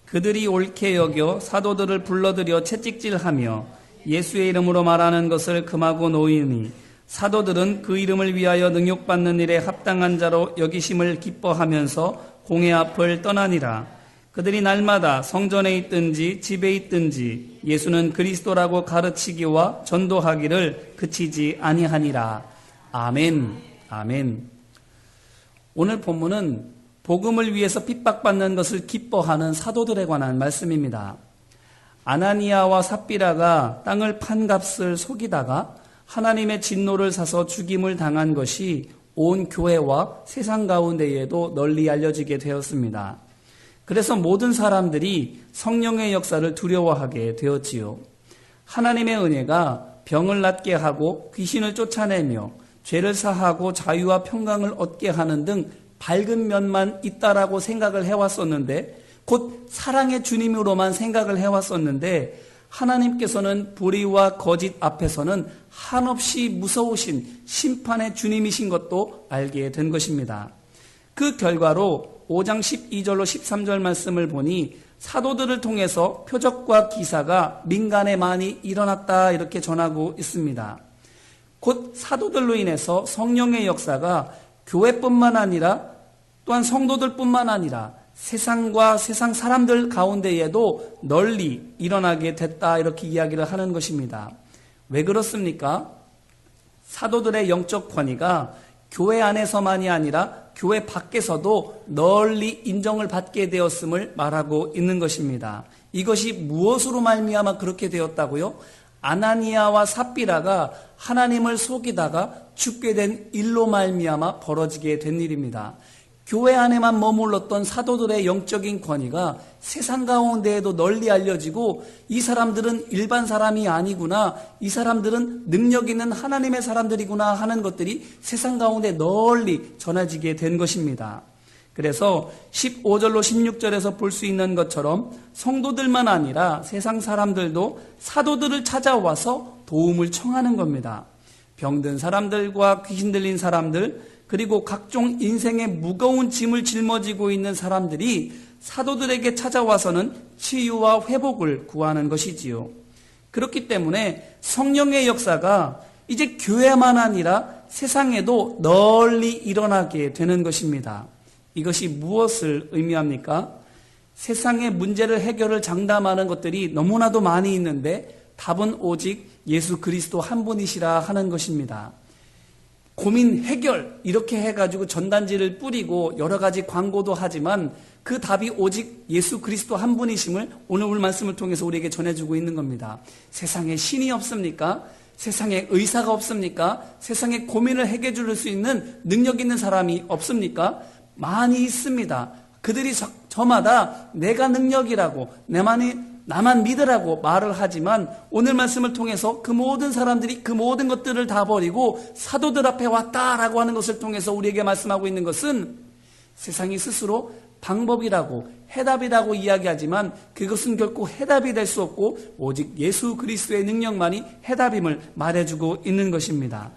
그들이 옳게 여겨 사도들을 불러들여 채찍질하며 예수의 이름으로 말하는 것을 금하고 놓으니 사도들은 그 이름을 위하여 능욕받는 일에 합당한 자로 여기심을 기뻐하면서 공회 앞을 떠나니라. 그들이 날마다 성전에 있든지 집에 있든지 예수는 그리스도라고 가르치기와 전도하기를 그치지 아니하니라. 아멘. 아멘. 오늘 본문은 복음을 위해서 핍박받는 것을 기뻐하는 사도들에 관한 말씀입니다. 아나니아와 삽비라가 땅을 판 값을 속이다가 하나님의 진노를 사서 죽임을 당한 것이 온 교회와 세상 가운데에도 널리 알려지게 되었습니다. 그래서 모든 사람들이 성령의 역사를 두려워하게 되었지요. 하나님의 은혜가 병을 낫게 하고 귀신을 쫓아내며 죄를 사하고 자유와 평강을 얻게 하는 등 밝은 면만 있다라고 생각을 해왔었는데, 곧 사랑의 주님으로만 생각을 해왔었는데, 하나님께서는 불의와 거짓 앞에서는 한없이 무서우신 심판의 주님이신 것도 알게 된 것입니다. 그 결과로 5장 12절로 13절 말씀을 보니 사도들을 통해서 표적과 기사가 민간에 많이 일어났다 이렇게 전하고 있습니다. 곧 사도들로 인해서 성령의 역사가 교회뿐만 아니라 또한 성도들뿐만 아니라 세상과 세상 사람들 가운데에도 널리 일어나게 됐다 이렇게 이야기를 하는 것입니다. 왜 그렇습니까? 사도들의 영적 권위가 교회 안에서만이 아니라 교회 밖에서도 널리 인정을 받게 되었음을 말하고 있는 것입니다. 이것이 무엇으로 말미암아 그렇게 되었다고요? 아나니아와 삽비라가 하나님을 속이다가 죽게 된 일로 말미암아 벌어지게 된 일입니다. 교회 안에만 머물렀던 사도들의 영적인 권위가 세상 가운데에도 널리 알려지고, 이 사람들은 일반 사람이 아니구나, 이 사람들은 능력 있는 하나님의 사람들이구나 하는 것들이 세상 가운데 널리 전해지게 된 것입니다. 그래서 15절로 16절에서 볼 수 있는 것처럼 성도들만 아니라 세상 사람들도 사도들을 찾아와서 도움을 청하는 겁니다. 병든 사람들과 귀신 들린 사람들, 그리고 각종 인생의 무거운 짐을 짊어지고 있는 사람들이 사도들에게 찾아와서는 치유와 회복을 구하는 것이지요. 그렇기 때문에 성령의 역사가 이제 교회만 아니라 세상에도 널리 일어나게 되는 것입니다. 이것이 무엇을 의미합니까? 세상의 문제를 해결을 장담하는 것들이 너무나도 많이 있는데 답은 오직 예수 그리스도 한 분이시라 하는 것입니다. 고민 해결 이렇게 해가지고 전단지를 뿌리고 여러 가지 광고도 하지만 그 답이 오직 예수 그리스도 한 분이심을 오늘 말씀을 통해서 우리에게 전해주고 있는 겁니다. 세상에 신이 없습니까? 세상에 의사가 없습니까? 세상에 고민을 해결해 줄 수 있는 능력 있는 사람이 없습니까? 많이 있습니다. 그들이 저마다 내가 능력이라고 나만 믿으라고 말을 하지만 오늘 말씀을 통해서 그 모든 사람들이 그 모든 것들을 다 버리고 사도들 앞에 왔다라고 하는 것을 통해서 우리에게 말씀하고 있는 것은, 세상이 스스로 방법이라고 해답이라고 이야기하지만 그것은 결코 해답이 될 수 없고 오직 예수 그리스도의 능력만이 해답임을 말해주고 있는 것입니다.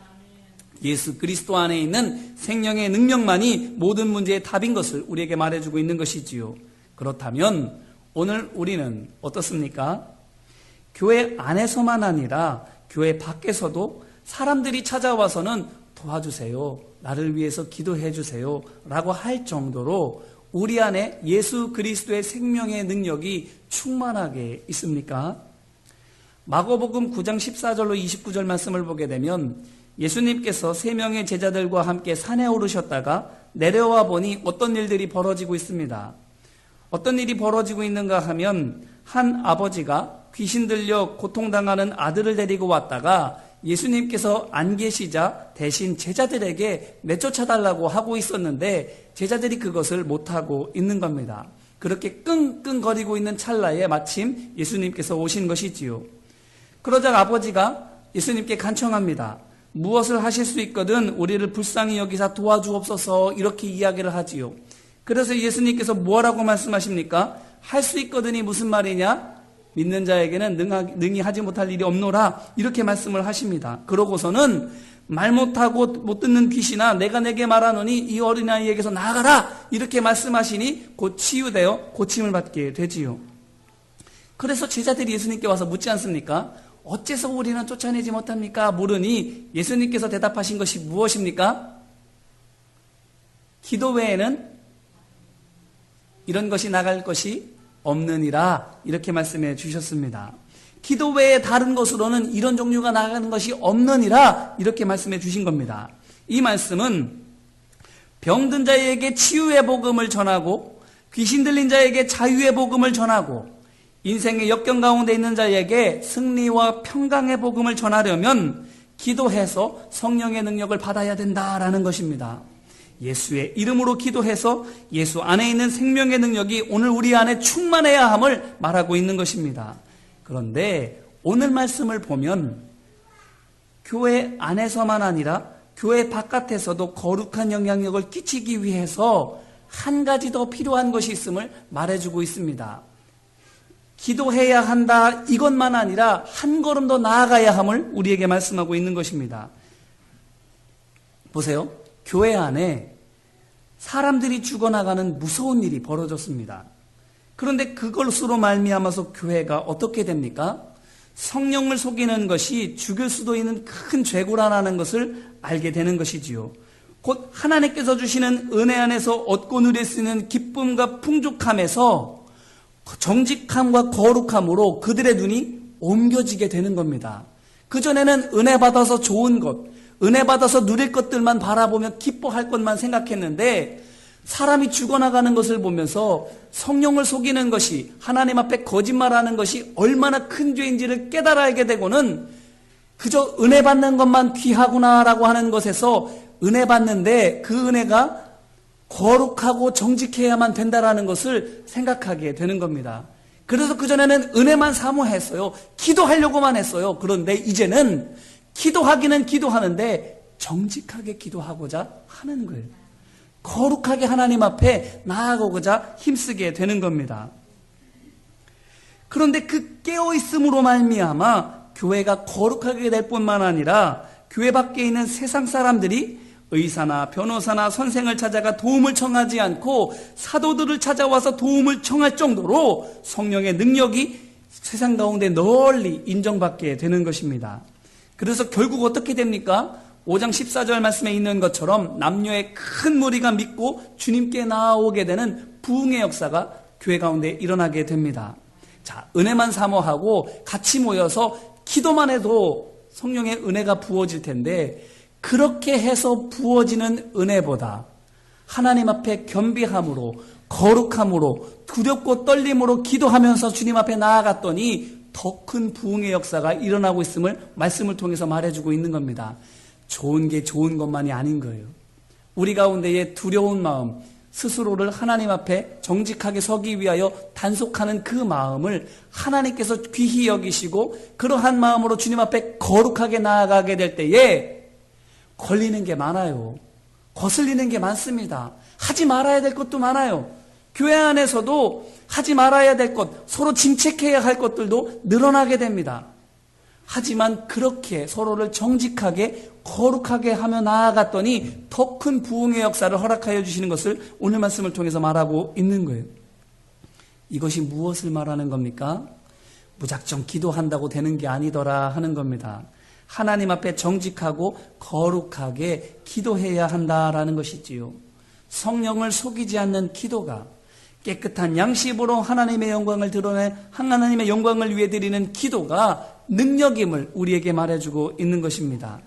예수 그리스도 안에 있는 생명의 능력만이 모든 문제의 답인 것을 우리에게 말해주고 있는 것이지요. 그렇다면 오늘 우리는 어떻습니까? 교회 안에서만 아니라 교회 밖에서도 사람들이 찾아와서는 도와주세요, 나를 위해서 기도해 주세요 라고 할 정도로 우리 안에 예수 그리스도의 생명의 능력이 충만하게 있습니까? 마가복음 9장 14절로 29절 말씀을 보게 되면 예수님께서 3명의 제자들과 함께 산에 오르셨다가 내려와 보니 어떤 일들이 벌어지고 있습니다. 어떤 일이 벌어지고 있는가 하면 한 아버지가 귀신 들려 고통당하는 아들을 데리고 왔다가 예수님께서 안 계시자 대신 제자들에게 내쫓아달라고 하고 있었는데 제자들이 그것을 못하고 있는 겁니다. 그렇게 끙끙거리고 있는 찰나에 마침 예수님께서 오신 것이지요. 그러자 아버지가 예수님께 간청합니다. 무엇을 하실 수 있거든 우리를 불쌍히 여기사 도와주옵소서, 이렇게 이야기를 하지요. 그래서 예수님께서 뭐라고 말씀하십니까? 할 수 있거든이 무슨 말이냐? 믿는 자에게는 능히 하지 못할 일이 없노라, 이렇게 말씀을 하십니다. 그러고서는 말 못하고 못 듣는 귀신아 내가 내게 말하노니 이 어린아이에게서 나가라 이렇게 말씀하시니 곧 치유되어 고침을 받게 되지요. 그래서 제자들이 예수님께 와서 묻지 않습니까? 어째서 우리는 쫓아내지 못합니까? 물으니 예수님께서 대답하신 것이 무엇입니까? 기도 외에는 이런 것이 나갈 것이 없느니라 이렇게 말씀해 주셨습니다. 기도 외에 다른 것으로는 이런 종류가 나가는 것이 없느니라 이렇게 말씀해 주신 겁니다. 이 말씀은 병든 자에게 치유의 복음을 전하고 귀신 들린 자에게 자유의 복음을 전하고 인생의 역경 가운데 있는 자에게 승리와 평강의 복음을 전하려면 기도해서 성령의 능력을 받아야 된다라는 것입니다. 예수의 이름으로 기도해서 예수 안에 있는 생명의 능력이 오늘 우리 안에 충만해야 함을 말하고 있는 것입니다. 그런데 오늘 말씀을 보면 교회 안에서만 아니라 교회 바깥에서도 거룩한 영향력을 끼치기 위해서 한 가지 더 필요한 것이 있음을 말해주고 있습니다. 기도해야 한다 이것만 아니라 한 걸음 더 나아가야 함을 우리에게 말씀하고 있는 것입니다. 보세요. 교회 안에 사람들이 죽어나가는 무서운 일이 벌어졌습니다. 그런데 그것으로 말미암아서 교회가 어떻게 됩니까? 성령을 속이는 것이 죽일 수도 있는 큰 죄고라는 것을 알게 되는 것이지요. 곧 하나님께서 주시는 은혜 안에서 얻고 누릴 수 있는 기쁨과 풍족함에서 정직함과 거룩함으로 그들의 눈이 옮겨지게 되는 겁니다. 그전에는 은혜 받아서 좋은 것, 은혜 받아서 누릴 것들만 바라보며 기뻐할 것만 생각했는데 사람이 죽어나가는 것을 보면서 성령을 속이는 것이 하나님 앞에 거짓말하는 것이 얼마나 큰 죄인지를 깨달아 알게 되고는 그저 은혜 받는 것만 귀하구나라고 하는 것에서 은혜 받는데 그 은혜가 거룩하고 정직해야만 된다라는 것을 생각하게 되는 겁니다. 그래서 그전에는 은혜만 사모했어요. 기도하려고만 했어요. 그런데 이제는 기도하기는 기도하는데 정직하게 기도하고자 하는 거예요. 거룩하게 하나님 앞에 나아가고자 힘쓰게 되는 겁니다. 그런데 그 깨어있음으로 말미암아 교회가 거룩하게 될 뿐만 아니라 교회 밖에 있는 세상 사람들이 의사나 변호사나 선생을 찾아가 도움을 청하지 않고 사도들을 찾아와서 도움을 청할 정도로 성령의 능력이 세상 가운데 널리 인정받게 되는 것입니다. 그래서 결국 어떻게 됩니까? 5장 14절 말씀에 있는 것처럼 남녀의 큰 무리가 믿고 주님께 나아오게 되는 부흥의 역사가 교회 가운데 일어나게 됩니다. 자, 은혜만 사모하고 같이 모여서 기도만 해도 성령의 은혜가 부어질 텐데 그렇게 해서 부어지는 은혜보다 하나님 앞에 겸비함으로 거룩함으로 두렵고 떨림으로 기도하면서 주님 앞에 나아갔더니 더 큰 부흥의 역사가 일어나고 있음을 말씀을 통해서 말해주고 있는 겁니다. 좋은 게 좋은 것만이 아닌 거예요. 우리 가운데의 두려운 마음, 스스로를 하나님 앞에 정직하게 서기 위하여 단속하는 그 마음을 하나님께서 귀히 여기시고 그러한 마음으로 주님 앞에 거룩하게 나아가게 될 때에 걸리는 게 많아요. 거슬리는 게 많습니다. 하지 말아야 될 것도 많아요. 교회 안에서도 하지 말아야 될 것, 서로 짐책해야 할 것들도 늘어나게 됩니다. 하지만 그렇게 서로를 정직하게 거룩하게 하며 나아갔더니 더 큰 부흥의 역사를 허락하여 주시는 것을 오늘 말씀을 통해서 말하고 있는 거예요. 이것이 무엇을 말하는 겁니까? 무작정 기도한다고 되는 게 아니더라 하는 겁니다. 하나님 앞에 정직하고 거룩하게 기도해야 한다라는 것이지요. 성령을 속이지 않는 기도가 깨끗한 양심으로 하나님의 영광을 드러내 하나님의 영광을 위해 드리는 기도가 능력임을 우리에게 말해주고 있는 것입니다.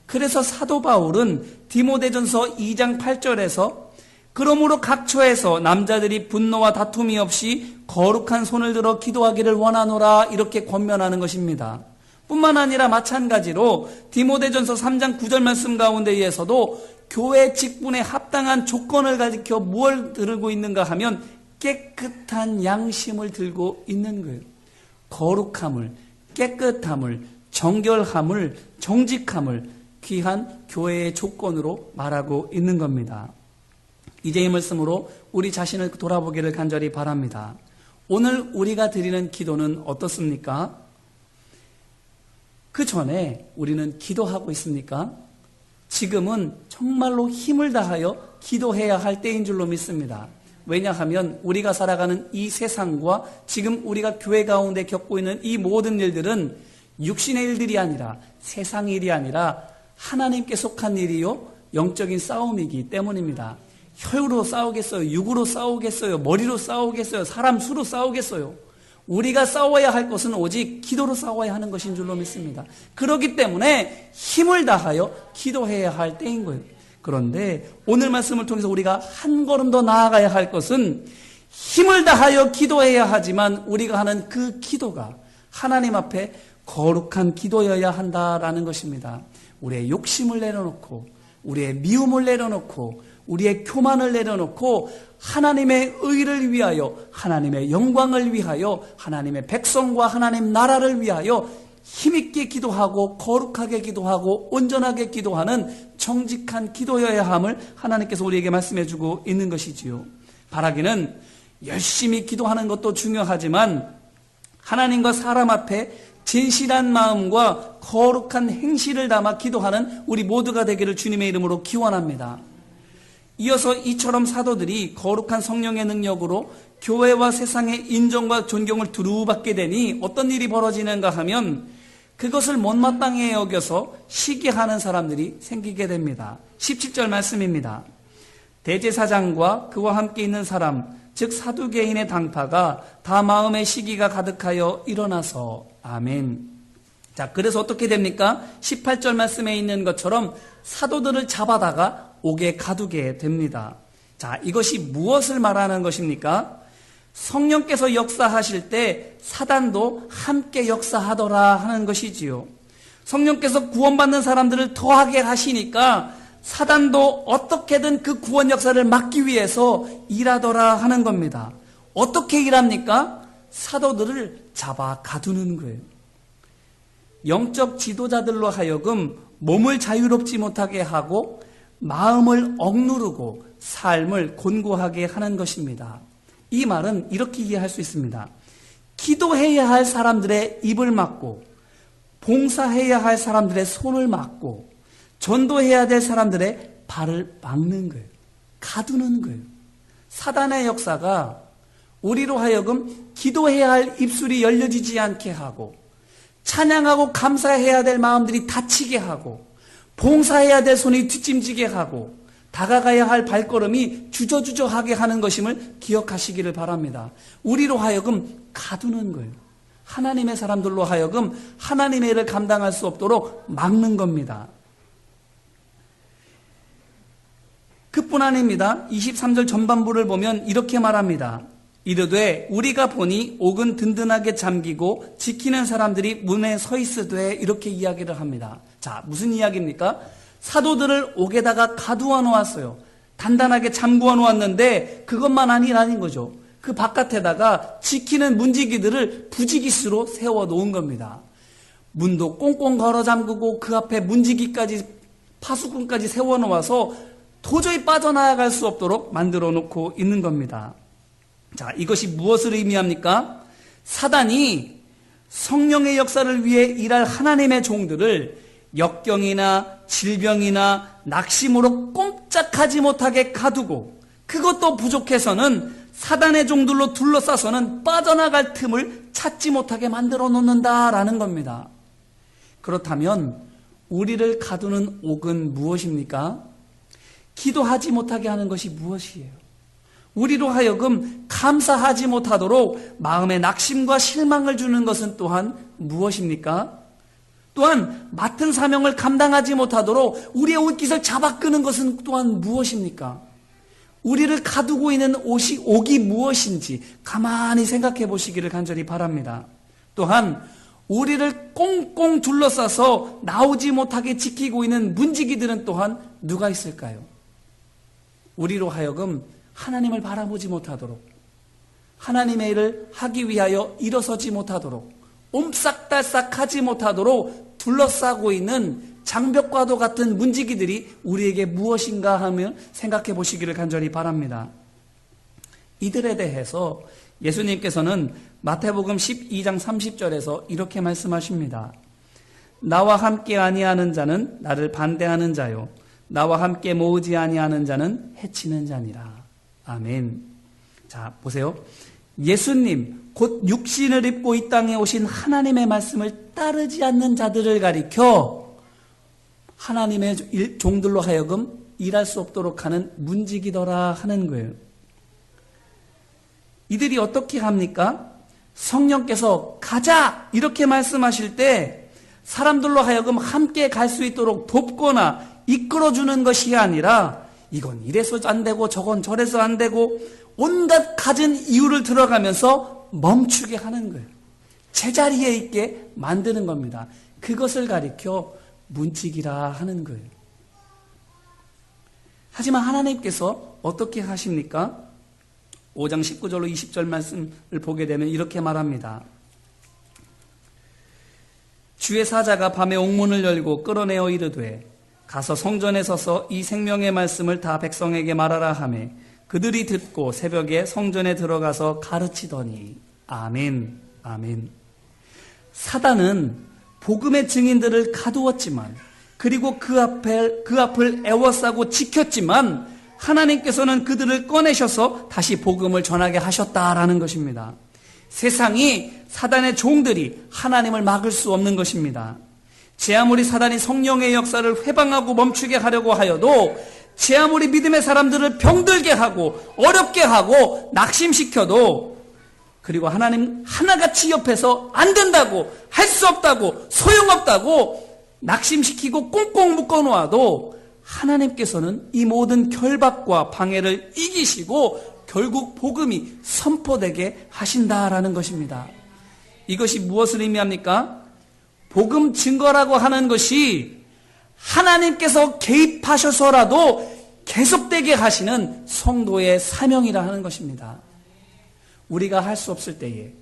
그래서 사도 바울은 디모데전서 2장 8절에서 그러므로 각처에서 남자들이 분노와 다툼이 없이 거룩한 손을 들어 기도하기를 원하노라 이렇게 권면하는 것입니다. 뿐만 아니라 마찬가지로 디모데전서 3장 9절 말씀 가운데에서도 교회 직분에 합당한 조건을 가리켜 무엇을 들고 있는가 하면 깨끗한 양심을 들고 있는 거예요. 거룩함을, 깨끗함을, 정결함을, 정직함을 귀한 교회의 조건으로 말하고 있는 겁니다. 이제 이 말씀으로 우리 자신을 돌아보기를 간절히 바랍니다. 오늘 우리가 드리는 기도는 어떻습니까? 그 전에 우리는 기도하고 있습니까? 지금은 정말로 힘을 다하여 기도해야 할 때인 줄로 믿습니다. 왜냐하면 우리가 살아가는 이 세상과 지금 우리가 교회 가운데 겪고 있는 이 모든 일들은 육신의 일들이 아니라 세상 일이 아니라 하나님께 속한 일이요 영적인 싸움이기 때문입니다. 혈로 싸우겠어요? 육으로 싸우겠어요? 머리로 싸우겠어요? 사람 수로 싸우겠어요? 우리가 싸워야 할 것은 오직 기도로 싸워야 하는 것인 줄로 믿습니다. 그렇기 때문에 힘을 다하여 기도해야 할 때인 거예요. 그런데 오늘 말씀을 통해서 우리가 한 걸음 더 나아가야 할 것은 힘을 다하여 기도해야 하지만 우리가 하는 그 기도가 하나님 앞에 거룩한 기도여야 한다라는 것입니다. 우리의 욕심을 내려놓고 우리의 미움을 내려놓고 우리의 교만을 내려놓고 하나님의 의를 위하여 하나님의 영광을 위하여 하나님의 백성과 하나님 나라를 위하여 힘있게 기도하고 거룩하게 기도하고 온전하게 기도하는 정직한 기도여야 함을 하나님께서 우리에게 말씀해 주고 있는 것이지요. 바라기는 열심히 기도하는 것도 중요하지만 하나님과 사람 앞에 진실한 마음과 거룩한 행실을 담아 기도하는 우리 모두가 되기를 주님의 이름으로 기원합니다. 이어서 이처럼 사도들이 거룩한 성령의 능력으로 교회와 세상의 인정과 존경을 두루받게 되니 어떤 일이 벌어지는가 하면 그것을 못마땅해 여겨서 시기하는 사람들이 생기게 됩니다. 17절 말씀입니다. 대제사장과 그와 함께 있는 사람 즉 사두개인의 당파가 다 마음의 시기가 가득하여 일어나서 아멘. 자, 그래서 어떻게 됩니까? 18절 말씀에 있는 것처럼 사도들을 잡아다가 옥에 가두게 됩니다. 자, 이것이 무엇을 말하는 것입니까? 성령께서 역사하실 때 사단도 함께 역사하더라 하는 것이지요. 성령께서 구원받는 사람들을 더하게 하시니까 사단도 어떻게든 그 구원 역사를 막기 위해서 일하더라 하는 겁니다. 어떻게 일합니까? 사도들을 잡아 가두는 거예요. 영적 지도자들로 하여금 몸을 자유롭지 못하게 하고 마음을 억누르고 삶을 곤고하게 하는 것입니다. 이 말은 이렇게 이해할 수 있습니다. 기도해야 할 사람들의 입을 막고 봉사해야 할 사람들의 손을 막고 전도해야 될 사람들의 발을 막는 거예요. 가두는 거예요. 사단의 역사가 우리로 하여금 기도해야 할 입술이 열려지지 않게 하고 찬양하고 감사해야 될 마음들이 다치게 하고 봉사해야 될 손이 뒷짐지게 하고 다가가야 할 발걸음이 주저주저하게 하는 것임을 기억하시기를 바랍니다. 우리로 하여금 가두는 거예요. 하나님의 사람들로 하여금 하나님의 일을 감당할 수 없도록 막는 겁니다. 그뿐 아닙니다. 23절 전반부를 보면 이렇게 말합니다. 이르되 우리가 보니 옥은 든든하게 잠기고 지키는 사람들이 문에 서 있으되 이렇게 이야기를 합니다. 자, 무슨 이야기입니까? 사도들을 옥에다가 가두어 놓았어요. 단단하게 잠그어 놓았는데 그것만 아닌 거죠. 그 바깥에다가 지키는 문지기들을 부지기수로 세워 놓은 겁니다. 문도 꽁꽁 걸어 잠그고 그 앞에 문지기까지 파수꾼까지 세워 놓아서 도저히 빠져나갈 수 없도록 만들어 놓고 있는 겁니다. 자, 이것이 무엇을 의미합니까? 사단이 성령의 역사를 위해 일할 하나님의 종들을 역경이나 질병이나 낙심으로 꼼짝하지 못하게 가두고 그것도 부족해서는 사단의 종들로 둘러싸서는 빠져나갈 틈을 찾지 못하게 만들어 놓는다라는 겁니다. 그렇다면 우리를 가두는 옥은 무엇입니까? 기도하지 못하게 하는 것이 무엇이에요? 우리로 하여금 감사하지 못하도록 마음에 낙심과 실망을 주는 것은 또한 무엇입니까? 또한 맡은 사명을 감당하지 못하도록 우리의 옷깃을 잡아 끄는 것은 또한 무엇입니까? 우리를 가두고 있는 옥이 무엇인지 가만히 생각해 보시기를 간절히 바랍니다. 또한 우리를 꽁꽁 둘러싸서 나오지 못하게 지키고 있는 문지기들은 또한 누가 있을까요? 우리로 하여금 하나님을 바라보지 못하도록 하나님의 일을 하기 위하여 일어서지 못하도록 옴싹달싹 하지 못하도록 둘러싸고 있는 장벽과도 같은 문지기들이 우리에게 무엇인가 하며 생각해 보시기를 간절히 바랍니다. 이들에 대해서 예수님께서는 마태복음 12장 30절에서 이렇게 말씀하십니다. 나와 함께 아니하는 자는 나를 반대하는 자요 나와 함께 모으지 아니하는 자는 해치는 자니라. 아멘. 자, 보세요. 예수님, 곧 육신을 입고 이 땅에 오신 하나님의 말씀을 따르지 않는 자들을 가리켜 하나님의 종들로 하여금 일할 수 없도록 하는 문지기더라 하는 거예요. 이들이 어떻게 합니까? 성령께서 가자 이렇게 말씀하실 때 사람들로 하여금 함께 갈 수 있도록 돕거나 이끌어주는 것이 아니라 이건 이래서 안 되고 저건 저래서 안 되고 온갖 갖은 이유를 들어가면서 멈추게 하는 거예요. 제자리에 있게 만드는 겁니다. 그것을 가리켜 문지기라 하는 거예요. 하지만 하나님께서 어떻게 하십니까? 5장 19절로 20절 말씀을 보게 되면 이렇게 말합니다. 주의 사자가 밤에 옥문을 열고 끌어내어 이르되 가서 성전에 서서 이 생명의 말씀을 다 백성에게 말하라 하매 그들이 듣고 새벽에 성전에 들어가서 가르치더니 아멘, 아멘. 사단은 복음의 증인들을 가두었지만 그리고 그 앞을 애워싸고 지켰지만 하나님께서는 그들을 꺼내셔서 다시 복음을 전하게 하셨다라는 것입니다. 세상이 사단의 종들이 하나님을 막을 수 없는 것입니다. 제 아무리 사단이 성령의 역사를 회방하고 멈추게 하려고 하여도 제 아무리 믿음의 사람들을 병들게 하고 어렵게 하고 낙심시켜도 그리고 하나님 하나같이 옆에서 안 된다고 할 수 없다고 소용없다고 낙심시키고 꽁꽁 묶어놓아도 하나님께서는 이 모든 결박과 방해를 이기시고 결국 복음이 선포되게 하신다라는 것입니다. 이것이 무엇을 의미합니까? 복음 증거라고 하는 것이 하나님께서 개입하셔서라도 계속되게 하시는 성도의 사명이라 하는 것입니다. 우리가 할 수 없을 때에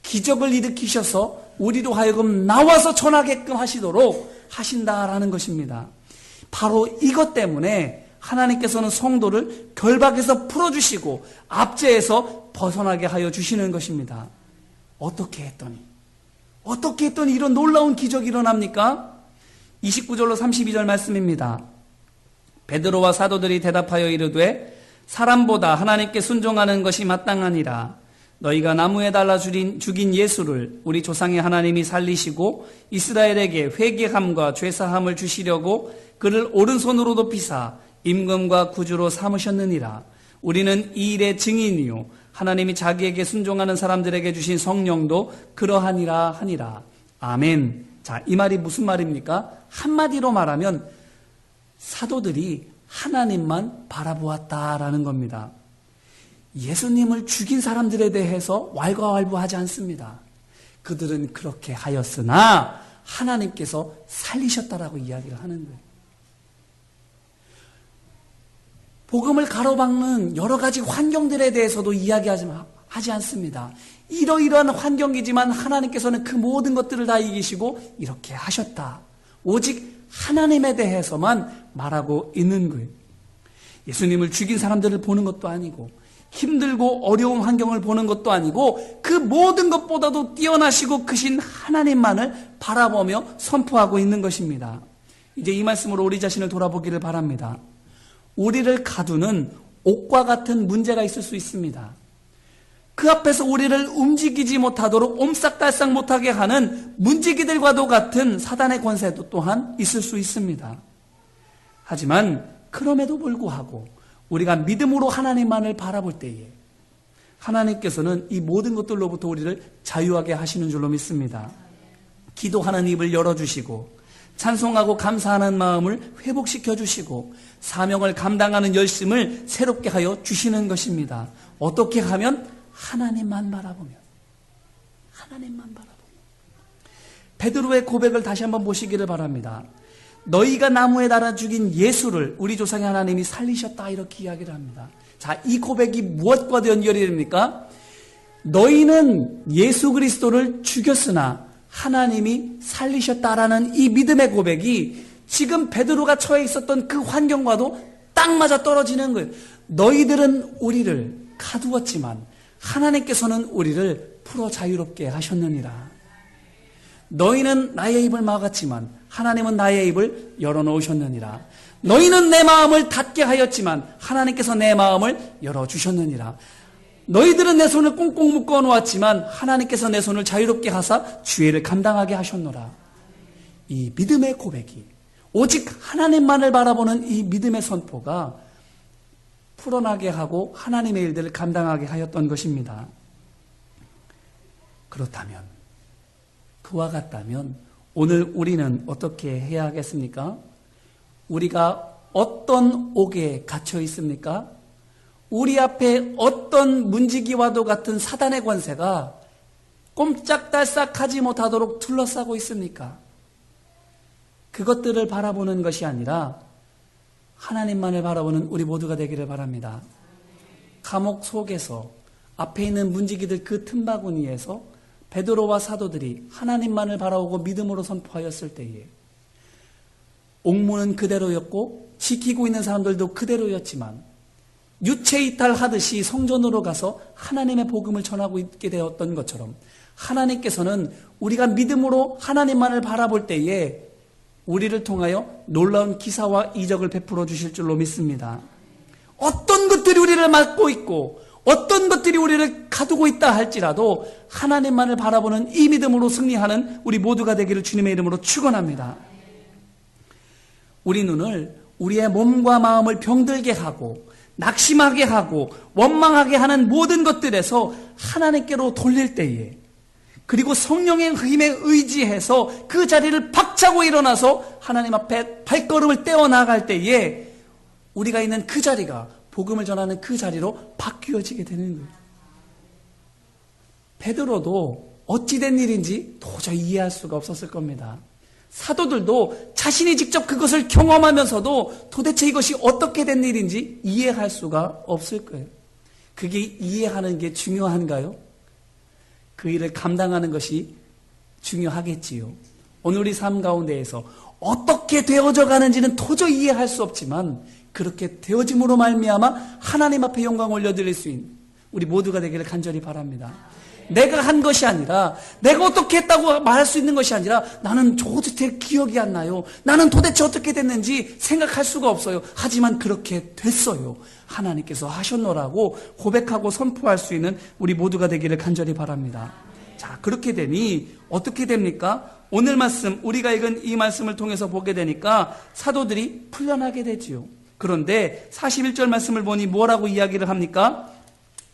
기적을 일으키셔서 우리로 하여금 나와서 전하게끔 하시도록 하신다라는 것입니다. 바로 이것 때문에 하나님께서는 성도를 결박에서 풀어주시고 압제에서 벗어나게 하여 주시는 것입니다. 어떻게 했더니 이런 놀라운 기적이 일어납니까? 29절로 32절 말씀입니다. 베드로와 사도들이 대답하여 이르되 사람보다 하나님께 순종하는 것이 마땅하니라. 너희가 나무에 달라 죽인 예수를 우리 조상의 하나님이 살리시고 이스라엘에게 회개함과 죄사함을 주시려고 그를 오른손으로 높이사 임금과 구주로 삼으셨느니라. 우리는 이 일의 증인이요 하나님이 자기에게 순종하는 사람들에게 주신 성령도 그러하니라 하니라. 아멘. 자, 이 말이 무슨 말입니까? 한마디로 말하면 사도들이 하나님만 바라보았다라는 겁니다. 예수님을 죽인 사람들에 대해서 왈가왈부하지 않습니다. 그들은 그렇게 하였으나 하나님께서 살리셨다라고 이야기를 하는 거예요. 복음을 가로막는 여러 가지 환경들에 대해서도 이야기하지 않습니다. 이러이러한 환경이지만 하나님께서는 그 모든 것들을 다 이기시고 이렇게 하셨다. 오직 하나님에 대해서만 말하고 있는 거예요. 예수님을 죽인 사람들을 보는 것도 아니고 힘들고 어려운 환경을 보는 것도 아니고 그 모든 것보다도 뛰어나시고 크신 하나님만을 바라보며 선포하고 있는 것입니다. 이제 이 말씀으로 우리 자신을 돌아보기를 바랍니다. 우리를 가두는 옥과 같은 문제가 있을 수 있습니다. 그 앞에서 우리를 움직이지 못하도록 옴싹달싹 못하게 하는 문지기들과도 같은 사단의 권세도 또한 있을 수 있습니다. 하지만 그럼에도 불구하고 우리가 믿음으로 하나님만을 바라볼 때에 하나님께서는 이 모든 것들로부터 우리를 자유하게 하시는 줄로 믿습니다. 기도하는 입을 열어주시고 찬송하고 감사하는 마음을 회복시켜 주시고 사명을 감당하는 열심을 새롭게 하여 주시는 것입니다. 어떻게 하면? 하나님만 바라보면. 베드로의 고백을 다시 한번 보시기를 바랍니다. 너희가 나무에 달아 죽인 예수를 우리 조상의 하나님이 살리셨다 이렇게 이야기를 합니다. 자, 이 고백이 무엇과 연결이 됩니까? 너희는 예수 그리스도를 죽였으나 하나님이 살리셨다라는 이 믿음의 고백이 지금 베드로가 처해 있었던 그 환경과도 딱 맞아 떨어지는 거예요. 너희들은 우리를 가두었지만 하나님께서는 우리를 풀어 자유롭게 하셨느니라. 너희는 나의 입을 막았지만 하나님은 나의 입을 열어놓으셨느니라. 너희는 내 마음을 닫게 하였지만 하나님께서 내 마음을 열어주셨느니라. 너희들은 내 손을 꽁꽁 묶어 놓았지만 하나님께서 내 손을 자유롭게 하사 주의를 감당하게 하셨노라. 이 믿음의 고백이, 오직 하나님만을 바라보는 이 믿음의 선포가 풀어나게 하고 하나님의 일들을 감당하게 하였던 것입니다. 그렇다면, 그와 같다면 오늘 우리는 어떻게 해야 하겠습니까? 우리가 어떤 옥에 갇혀 있습니까? 우리 앞에 어떤 문지기와도 같은 사단의 권세가 꼼짝달싹하지 못하도록 둘러싸고 있습니까? 그것들을 바라보는 것이 아니라 하나님만을 바라보는 우리 모두가 되기를 바랍니다. 감옥 속에서 앞에 있는 문지기들 그 틈바구니에서 베드로와 사도들이 하나님만을 바라보고 믿음으로 선포하였을 때에 옥문은 그대로였고 지키고 있는 사람들도 그대로였지만 유체 이탈하듯이 성전으로 가서 하나님의 복음을 전하고 있게 되었던 것처럼 하나님께서는 우리가 믿음으로 하나님만을 바라볼 때에 우리를 통하여 놀라운 기사와 이적을 베풀어 주실 줄로 믿습니다. 어떤 것들이 우리를 막고 있고 어떤 것들이 우리를 가두고 있다 할지라도 하나님만을 바라보는 이 믿음으로 승리하는 우리 모두가 되기를 주님의 이름으로 축원합니다. 우리 눈을 우리의 몸과 마음을 병들게 하고 낙심하게 하고 원망하게 하는 모든 것들에서 하나님께로 돌릴 때에, 그리고 성령의 힘에 의지해서 그 자리를 박차고 일어나서 하나님 앞에 발걸음을 떼어나갈 때에 우리가 있는 그 자리가 복음을 전하는 그 자리로 바뀌어지게 되는 거예요. 베드로도 어찌된 일인지 도저히 이해할 수가 없었을 겁니다. 사도들도 자신이 직접 그것을 경험하면서도 도대체 이것이 어떻게 된 일인지 이해할 수가 없을 거예요. 그게 이해하는 게 중요한가요? 그 일을 감당하는 것이 중요하겠지요. 오늘 우리 삶 가운데에서 어떻게 되어져 가는지는 도저히 이해할 수 없지만 그렇게 되어짐으로 말미암아 하나님 앞에 영광 올려드릴 수 있는 우리 모두가 되기를 간절히 바랍니다. 내가 한 것이 아니라, 내가 어떻게 했다고 말할 수 있는 것이 아니라, 나는 도대체 기억이 안 나요. 나는 도대체 어떻게 됐는지 생각할 수가 없어요. 하지만 그렇게 됐어요. 하나님께서 하셨노라고 고백하고 선포할 수 있는 우리 모두가 되기를 간절히 바랍니다. 자, 그렇게 되니 어떻게 됩니까? 오늘 말씀, 우리가 읽은 이 말씀을 통해서 보게 되니까 사도들이 풀려나게 되지요. 그런데 41절 말씀을 보니 뭐라고 이야기를 합니까?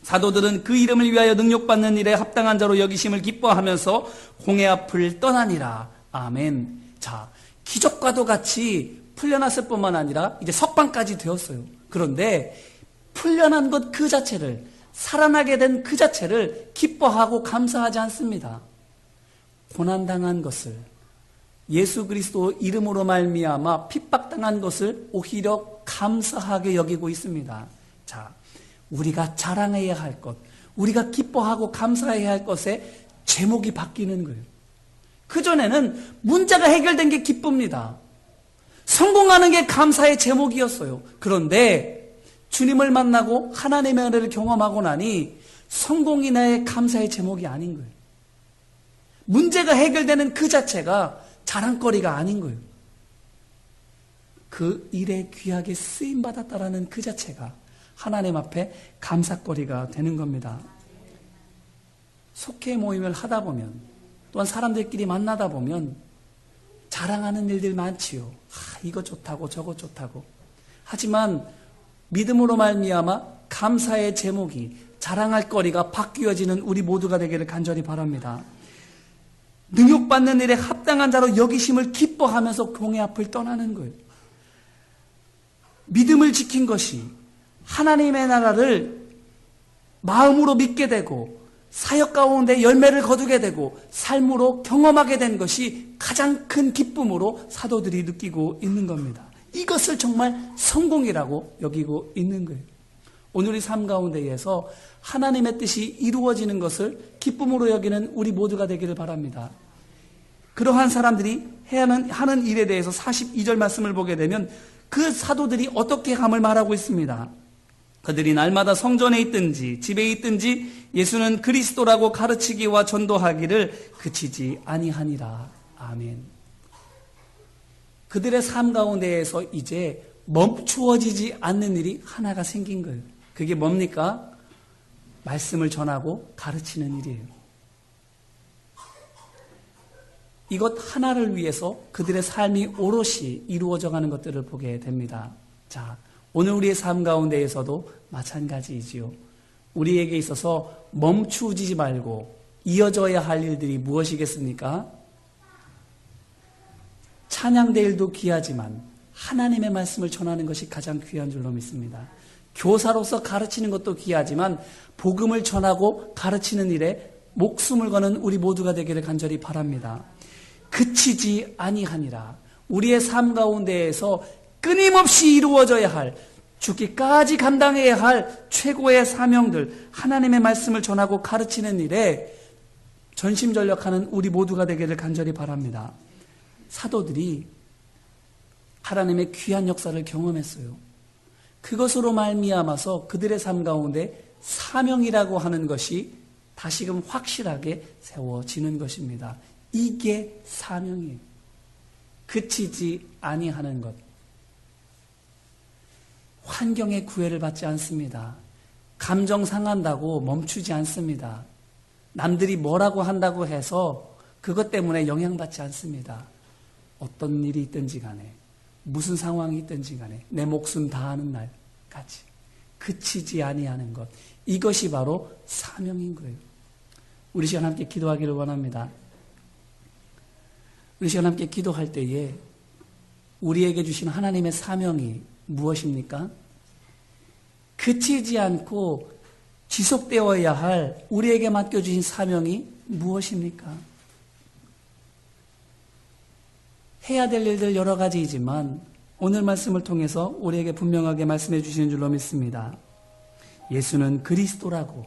사도들은 그 이름을 위하여 능력받는 일에 합당한 자로 여기심을 기뻐하면서 공회 앞을 떠나니라. 아멘. 자, 기적과도 같이 풀려났을 뿐만 아니라 이제 석방까지 되었어요. 그런데 풀려난 것 그 자체를, 살아나게 된 그 자체를 기뻐하고 감사하지 않습니다. 고난당한 것을, 예수 그리스도 이름으로 말미암아 핍박당한 것을 오히려 감사하게 여기고 있습니다. 자, 우리가 자랑해야 할 것, 우리가 기뻐하고 감사해야 할 것에 제목이 바뀌는 거예요. 그전에는 문제가 해결된 게 기쁩니다. 성공하는 게 감사의 제목이었어요. 그런데 주님을 만나고 하나님의 은혜를 경험하고 나니 성공이 나의 감사의 제목이 아닌 거예요. 문제가 해결되는 그 자체가 자랑거리가 아닌 거예요. 그 일에 귀하게 쓰임받았다라는 그 자체가 하나님 앞에 감사거리가 되는 겁니다. 속회 모임을 하다 보면, 또한 사람들끼리 만나다 보면 자랑하는 일들 많지요. 이거 좋다고 저거 좋다고. 하지만 믿음으로 말미암아 감사의 제목이, 자랑할 거리가 바뀌어지는 우리 모두가 되기를 간절히 바랍니다. 능욕받는 일에 합당한 자로 여기심을 기뻐하면서 공회 앞을 떠나는 거예요. 믿음을 지킨 것이, 하나님의 나라를 마음으로 믿게 되고 사역 가운데 열매를 거두게 되고 삶으로 경험하게 된 것이 가장 큰 기쁨으로 사도들이 느끼고 있는 겁니다. 이것을 정말 성공이라고 여기고 있는 거예요. 오늘의 삶 가운데에서 하나님의 뜻이 이루어지는 것을 기쁨으로 여기는 우리 모두가 되기를 바랍니다. 그러한 사람들이 하는 일에 대해서 42절 말씀을 보게 되면 그 사도들이 어떻게 함을 말하고 있습니다. 그들이 날마다 성전에 있든지 집에 있든지 예수는 그리스도라고 가르치기와 전도하기를 그치지 아니하니라. 아멘. 그들의 삶 가운데에서 이제 멈추어지지 않는 일이 하나가 생긴 거예요. 그게 뭡니까? 말씀을 전하고 가르치는 일이에요. 이것 하나를 위해서 그들의 삶이 오롯이 이루어져 가는 것들을 보게 됩니다. 자, 오늘 우리의 삶 가운데에서도 마찬가지이지요. 우리에게 있어서 멈추지 말고 이어져야 할 일들이 무엇이겠습니까? 찬양대일도 귀하지만 하나님의 말씀을 전하는 것이 가장 귀한 줄로 믿습니다. 교사로서 가르치는 것도 귀하지만 복음을 전하고 가르치는 일에 목숨을 거는 우리 모두가 되기를 간절히 바랍니다. 그치지 아니하니라. 우리의 삶 가운데에서 끊임없이 이루어져야 할, 죽기까지 감당해야 할 최고의 사명들, 하나님의 말씀을 전하고 가르치는 일에 전심전력하는 우리 모두가 되기를 간절히 바랍니다. 사도들이 하나님의 귀한 역사를 경험했어요. 그것으로 말미암아서 그들의 삶 가운데 사명이라고 하는 것이 다시금 확실하게 세워지는 것입니다. 이게 사명이에요. 그치지 아니하는 것. 환경의 구애를 받지 않습니다. 감정 상한다고 멈추지 않습니다. 남들이 뭐라고 한다고 해서 그것 때문에 영향받지 않습니다. 어떤 일이 있든지 간에, 무슨 상황이 있든지 간에 내 목숨 다하는 날까지 그치지 아니하는 것, 이것이 바로 사명인 거예요. 우리 시간 함께 기도하기를 원합니다. 우리 시간 함께 기도할 때에 우리에게 주신 하나님의 사명이 무엇입니까? 그치지 않고 지속되어야 할 우리에게 맡겨주신 사명이 무엇입니까? 해야 될 일들 여러 가지이지만 오늘 말씀을 통해서 우리에게 분명하게 말씀해 주시는 줄로 믿습니다. 예수는 그리스도라고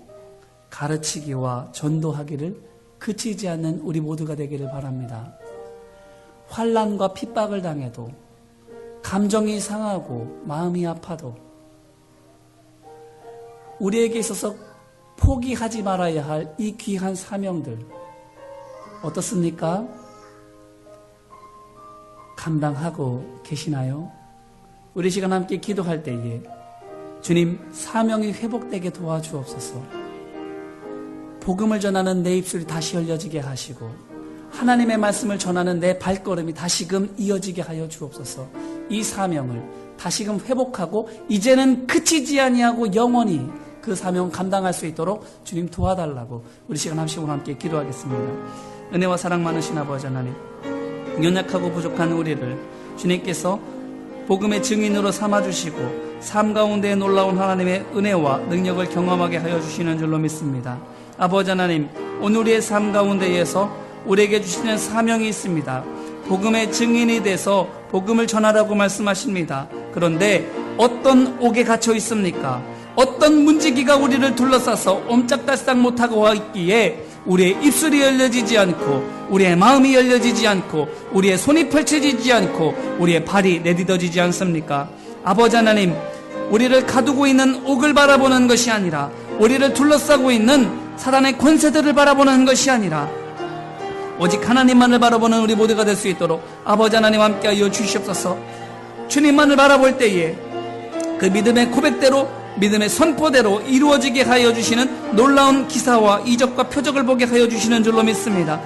가르치기와 전도하기를 그치지 않는 우리 모두가 되기를 바랍니다. 환난과 핍박을 당해도, 감정이 상하고 마음이 아파도 우리에게 있어서 포기하지 말아야 할 이 귀한 사명들 어떻습니까? 감당하고 계시나요? 우리 시간 함께 기도할 때에 주님, 사명이 회복되게 도와주옵소서. 복음을 전하는 내 입술이 다시 열려지게 하시고 하나님의 말씀을 전하는 내 발걸음이 다시금 이어지게 하여 주옵소서. 이 사명을 다시금 회복하고 이제는 그치지 아니하고 영원히 그 사명 감당할 수 있도록 주님 도와달라고 우리 시간 함식으로 함께 기도하겠습니다. 은혜와 사랑 많으신 아버지 하나님, 연약하고 부족한 우리를 주님께서 복음의 증인으로 삼아주시고 삶 가운데 놀라운 하나님의 은혜와 능력을 경험하게 하여 주시는 줄로 믿습니다. 아버지 하나님, 오늘 우리의 삶 가운데에서 우리에게 주시는 사명이 있습니다. 복음의 증인이 돼서 복음을 전하라고 말씀하십니다. 그런데 어떤 옥에 갇혀 있습니까? 어떤 문지기가 우리를 둘러싸서 옴짝달싹 못하고 있기에 우리의 입술이 열려지지 않고 우리의 마음이 열려지지 않고 우리의 손이 펼쳐지지 않고 우리의 발이 내딛어지지 않습니까? 아버지 하나님, 우리를 가두고 있는 옥을 바라보는 것이 아니라 우리를 둘러싸고 있는 사단의 권세들을 바라보는 것이 아니라 오직 하나님만을 바라보는 우리 모두가 될 수 있도록 아버지 하나님 함께하여 주시옵소서. 주님만을 바라볼 때에 그 믿음의 고백대로, 믿음의 선포대로 이루어지게 하여 주시는 놀라운 기사와 이적과 표적을 보게 하여 주시는 줄로 믿습니다.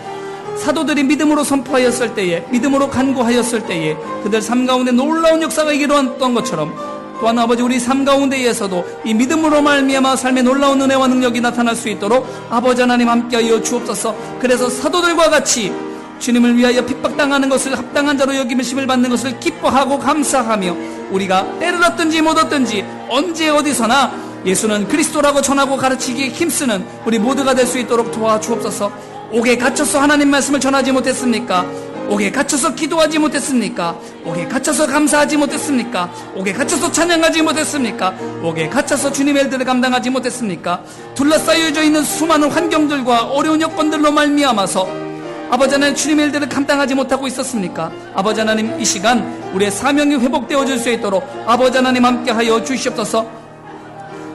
사도들이 믿음으로 선포하였을 때에, 믿음으로 간구하였을 때에 그들 삶 가운데 놀라운 역사가 일어났던 것처럼 또한 아버지, 우리 삶 가운데에서도 이 믿음으로 말미암아 삶의 놀라운 은혜와 능력이 나타날 수 있도록 아버지 하나님 함께하여 주옵소서. 그래서 사도들과 같이 주님을 위하여 핍박당하는 것을 합당한 자로 여김을 받는 것을 기뻐하고 감사하며 우리가 때를 얻든지 못 얻든지 언제 어디서나 예수는 그리스도라고 전하고 가르치기에 힘쓰는 우리 모두가 될 수 있도록 도와주옵소서. 옥에 갇혀서 하나님 말씀을 전하지 못했습니까? 옥에 갇혀서 기도하지 못했습니까? 옥에 갇혀서 감사하지 못했습니까? 옥에 갇혀서 찬양하지 못했습니까? 옥에 갇혀서 주님의 일들을 감당하지 못했습니까? 둘러싸여져 있는 수많은 환경들과 어려운 여건들로 말미암아서 아버지 하나님, 주님의 일들을 감당하지 못하고 있었습니까? 아버지 하나님, 이 시간 우리의 사명이 회복되어질 수 있도록 아버지 하나님 함께하여 주시옵소서.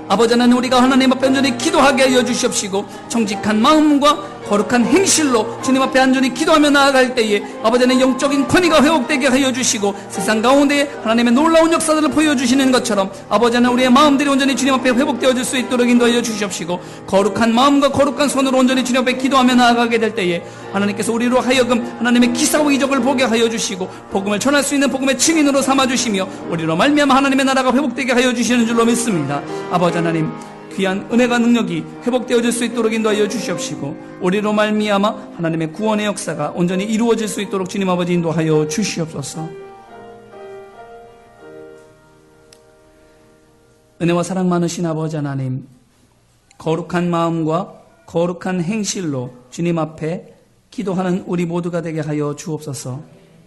아버지 하나님, 우리가 하나님 앞에 온전히 기도하게 하여 주시옵시고 정직한 마음과 거룩한 행실로 주님 앞에 안전히 기도하며 나아갈 때에 아버지 하나님 영적인 권위가 회복되게 하여 주시고 세상 가운데 하나님의 놀라운 역사들을 보여주시는 것처럼 아버지 하나님 우리의 마음들이 온전히 주님 앞에 회복되어질 수 있도록 인도하여 주시옵시고 거룩한 마음과 거룩한 손으로 온전히 주님 앞에 기도하며 나아가게 될 때에 하나님께서 우리로 하여금 하나님의 기사와 이적을 보게 하여 주시고 복음을 전할 수 있는 복음의 증인으로 삼아주시며 우리로 말미암아 하나님의 나라가 회복되게 하여 주시는 줄로 믿습니다. 아버지 하나님 귀한 은혜가 능력이 회복되어질 수 있도록 인도하여 주시옵시고 우리로 말미암아 하나님의 구원의 역사가 온전히 이루어질 수 있도록 주님 아버지 인도하여 주시옵소서. 은혜와 사랑 많으신 아버지 하나님, 거룩한 마음과 거룩한 행실로 주님 앞에 기도하는 우리 모두가 되게 하여 주옵소서.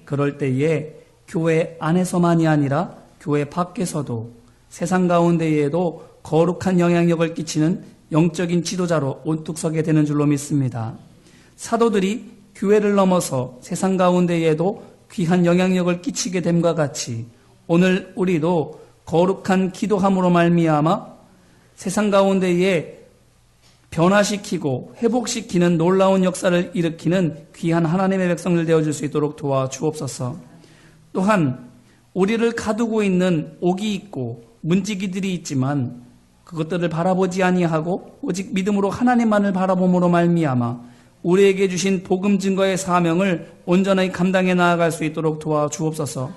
그럴 때에 교회 안에서만이 아니라 교회 밖에서도 세상 가운데에도 거룩한 영향력을 끼치는 영적인 지도자로 온뚝 서게 되는 줄로 믿습니다. 사도들이 교회를 넘어서 세상 가운데에도 귀한 영향력을 끼치게 됨과 같이 오늘 우리도 거룩한 기도함으로 말미암아 세상 가운데에 변화시키고 회복시키는 놀라운 역사를 일으키는 귀한 하나님의 백성들 되어줄 수 있도록 도와주옵소서. 또한 우리를 가두고 있는 옥이 있고 문지기들이 있지만 그것들을 바라보지 아니하고 오직 믿음으로 하나님만을 바라봄으로 말미암아 우리에게 주신 복음 증거의 사명을 온전히 감당해 나아갈 수 있도록 도와주옵소서.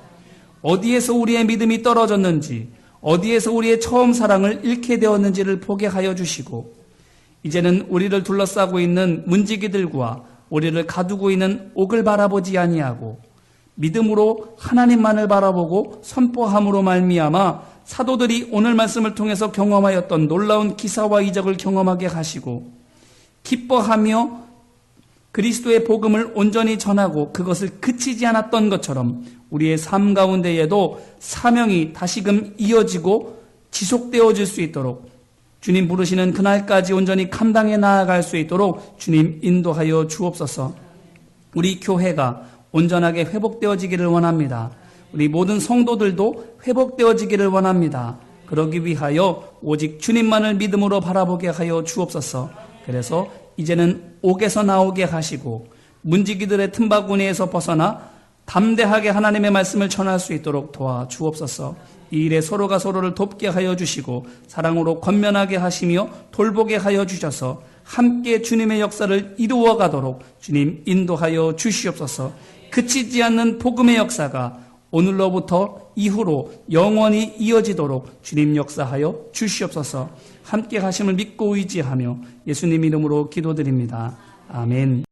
어디에서 우리의 믿음이 떨어졌는지, 어디에서 우리의 처음 사랑을 잃게 되었는지를 보게 하여 주시고 이제는 우리를 둘러싸고 있는 문지기들과 우리를 가두고 있는 옥을 바라보지 아니하고 믿음으로 하나님만을 바라보고 선포함으로 말미암아 사도들이 오늘 말씀을 통해서 경험하였던 놀라운 기사와 이적을 경험하게 하시고 기뻐하며 그리스도의 복음을 온전히 전하고 그것을 그치지 않았던 것처럼 우리의 삶 가운데에도 사명이 다시금 이어지고 지속되어질 수 있도록 주님 부르시는 그날까지 온전히 감당해 나아갈 수 있도록 주님 인도하여 주옵소서. 우리 교회가 온전하게 회복되어지기를 원합니다. 우리 모든 성도들도 회복되어지기를 원합니다. 그러기 위하여 오직 주님만을 믿음으로 바라보게 하여 주옵소서. 그래서 이제는 옥에서 나오게 하시고 문지기들의 틈바구니에서 벗어나 담대하게 하나님의 말씀을 전할 수 있도록 도와주옵소서. 이 일에 서로가 서로를 돕게 하여 주시고 사랑으로 권면하게 하시며 돌보게 하여 주셔서 함께 주님의 역사를 이루어 가도록 주님 인도하여 주시옵소서. 그치지 않는 복음의 역사가 오늘로부터 이후로 영원히 이어지도록 주님 역사하여 주시옵소서. 함께 하심을 믿고 의지하며 예수님 이름으로 기도드립니다. 아멘.